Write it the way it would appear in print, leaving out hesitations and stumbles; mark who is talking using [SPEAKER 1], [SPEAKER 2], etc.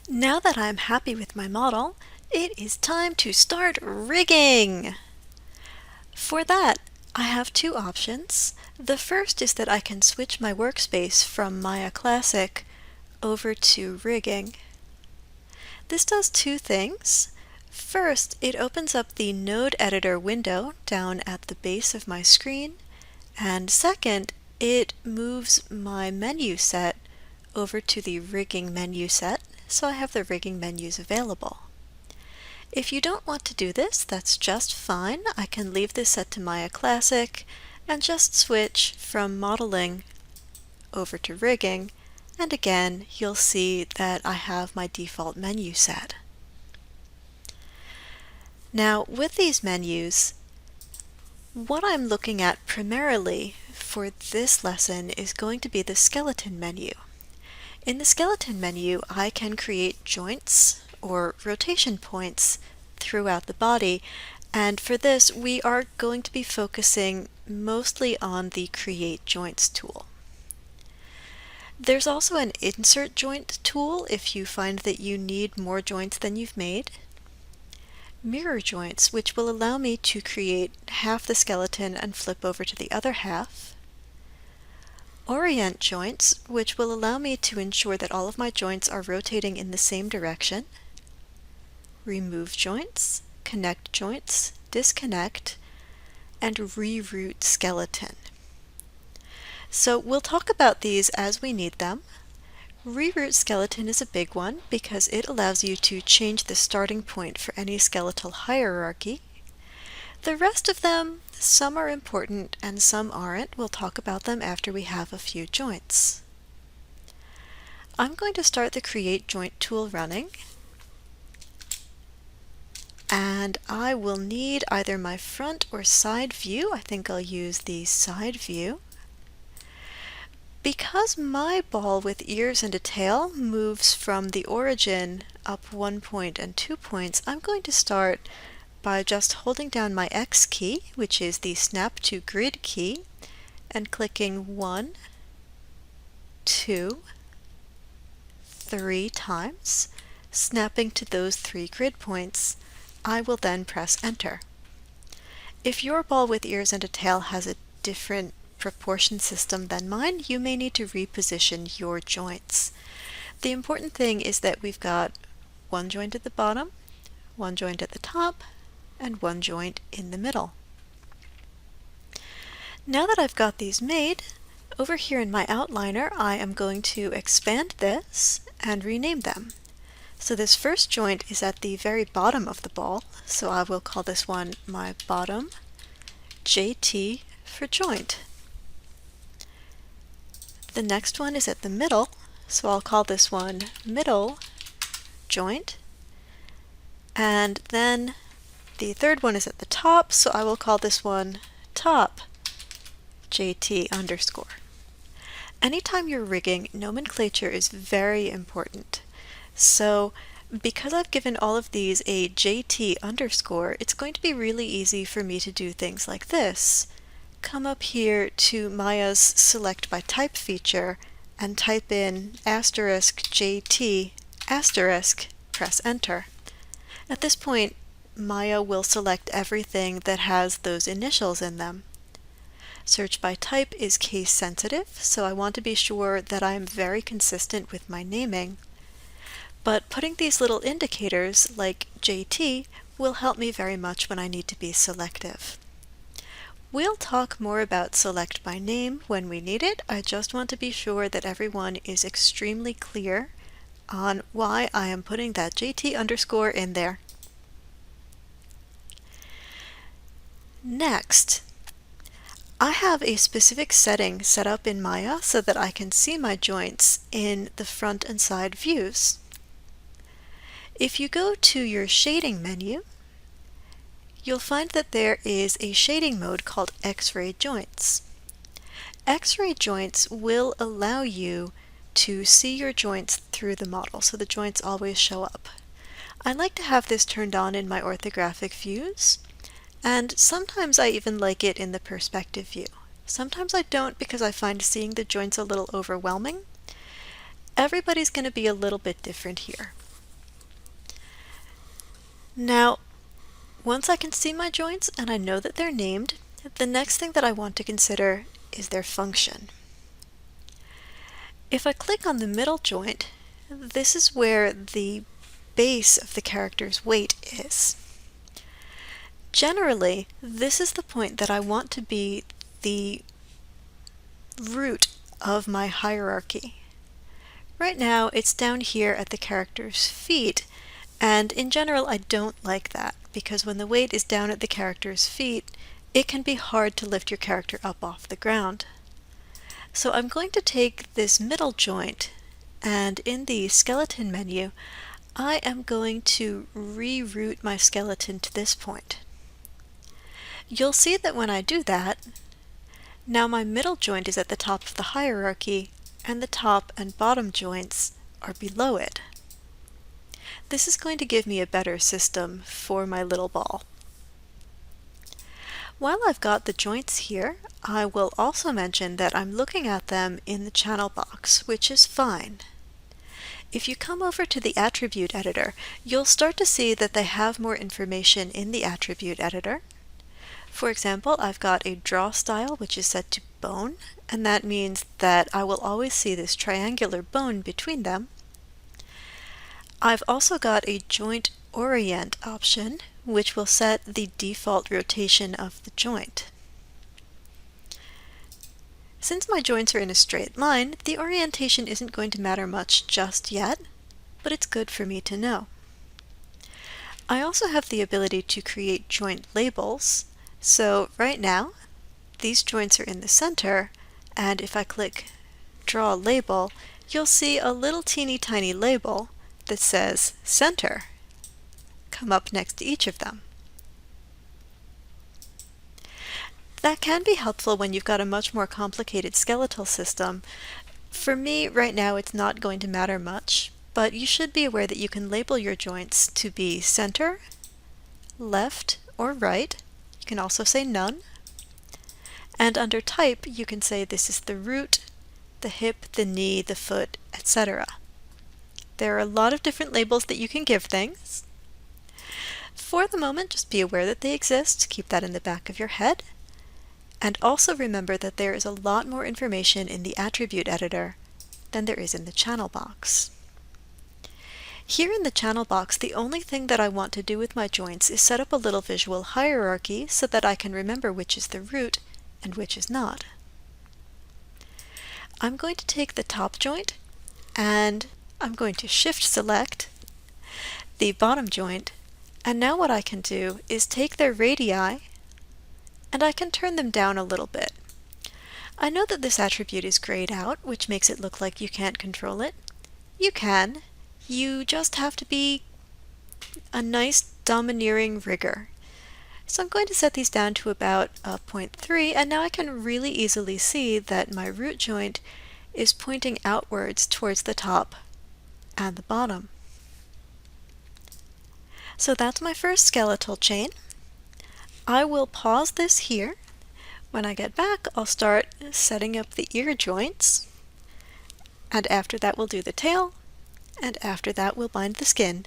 [SPEAKER 1] Now that I'm happy with my model, it is time to start rigging! For that, I have two options. The first is that I can switch my workspace from Maya Classic over to rigging. This does two things. First, it opens up the Node Editor window down at the base of my screen, and second, it moves my menu set over to the rigging menu set, so I have the rigging menus available. If you don't want to do this, that's just fine. I can leave this set to Maya Classic and just switch from modeling over to rigging, and again, you'll see that I have my default menu set. Now, with these menus, what I'm looking at primarily for this lesson is going to be the skeleton menu. In the skeleton menu, I can create joints or rotation points throughout the body, and for this we are going to be focusing mostly on the Create Joints tool. There's also an Insert Joint tool if you find that you need more joints than you've made. Mirror joints, which will allow me to create half the skeleton and flip over to the other half. Orient joints, which will allow me to ensure that all of my joints are rotating in the same direction. Remove joints, connect joints, disconnect, and reroute skeleton. So we'll talk about these as we need them. Reroute skeleton is a big one because it allows you to change the starting point for any skeletal hierarchy. The rest of them, some are important and some aren't. We'll talk about them after we have a few joints. I'm going to start the Create Joint tool running, and I will need either my front or side view. I think I'll use the side view. Because my ball with ears and a tail moves from the origin up 1 point and 2 points, I'm going to start by just holding down my X key, which is the Snap to Grid key, and clicking 1, 2, 3 times, snapping to those 3 grid points. I will then press Enter. If your ball with ears and a tail has a different proportion system than mine, you may need to reposition your joints. The important thing is that we've got one joint at the bottom, one joint at the top, and one joint in the middle. Now that I've got these made, over here in my outliner, I am going to expand this and rename them. So this first joint is at the very bottom of the ball, so I will call this one my bottom JT for joint. The next one is at the middle, so I'll call this one middle joint. And then the third one is at the top, so I will call this one top JT underscore. Anytime you're rigging, nomenclature is very important. So because I've given all of these a JT underscore, it's going to be really easy for me to do things like this. Come up here to Maya's Select by Type feature and type in *JT*, press Enter. At this point, Maya will select everything that has those initials in them. Search by type is case sensitive, so I want to be sure that I am very consistent with my naming. But putting these little indicators, like JT, will help me very much when I need to be selective. We'll talk more about select by name when we need it. I just want to be sure that everyone is extremely clear on why I am putting that JT underscore in there. Next, I have a specific setting set up in Maya so that I can see my joints in the front and side views. If you go to your shading menu, you'll find that there is a shading mode called Xray joints. Xray joints will allow you to see your joints through the model, so the joints always show up. I like to have this turned on in my orthographic views, and sometimes I even like it in the perspective view. Sometimes I don't because I find seeing the joints a little overwhelming. Everybody's going to be a little bit different here. Now, once I can see my joints and I know that they're named, the next thing that I want to consider is their function. If I click on the middle joint, this is where the base of the character's weight is. Generally, this is the point that I want to be the root of my hierarchy. Right now, it's down here at the character's feet, and in general, I don't like that, because when the weight is down at the character's feet, it can be hard to lift your character up off the ground. So I'm going to take this middle joint, and in the skeleton menu, I am going to reroute my skeleton to this point. You'll see that when I do that, now my middle joint is at the top of the hierarchy, and the top and bottom joints are below it. This is going to give me a better system for my little ball. While I've got the joints here, I will also mention that I'm looking at them in the channel box, which is fine. If you come over to the attribute editor, you'll start to see that they have more information in the attribute editor. For example, I've got a draw style which is set to bone, and that means that I will always see this triangular bone between them. I've also got a joint orient option, which will set the default rotation of the joint. Since my joints are in a straight line, the orientation isn't going to matter much just yet, but it's good for me to know. I also have the ability to create joint labels. So right now, these joints are in the center, and if I click Draw Label, you'll see a little teeny tiny label that says Center come up next to each of them. That can be helpful when you've got a much more complicated skeletal system. For me, right now, it's not going to matter much, but you should be aware that you can label your joints to be center, left, or right. You can also say none. And under type, you can say this is the root, the hip, the knee, the foot, etc. There are a lot of different labels that you can give things. For the moment, just be aware that they exist. Keep that in the back of your head. And also remember that there is a lot more information in the attribute editor than there is in the channel box. Here in the channel box, the only thing that I want to do with my joints is set up a little visual hierarchy so that I can remember which is the root and which is not. I'm going to take the top joint and I'm going to shift select the bottom joint, and now what I can do is take their radii and I can turn them down a little bit. I know that this attribute is grayed out, which makes it look like you can't control it. You can. You just have to be a nice domineering rigger. So I'm going to set these down to about 0.3, and now I can really easily see that my root joint is pointing outwards towards the top and the bottom. So that's my first skeletal chain. I will pause this here. When I get back, I'll start setting up the ear joints, and after that we'll do the tail, and after that we'll bind the skin.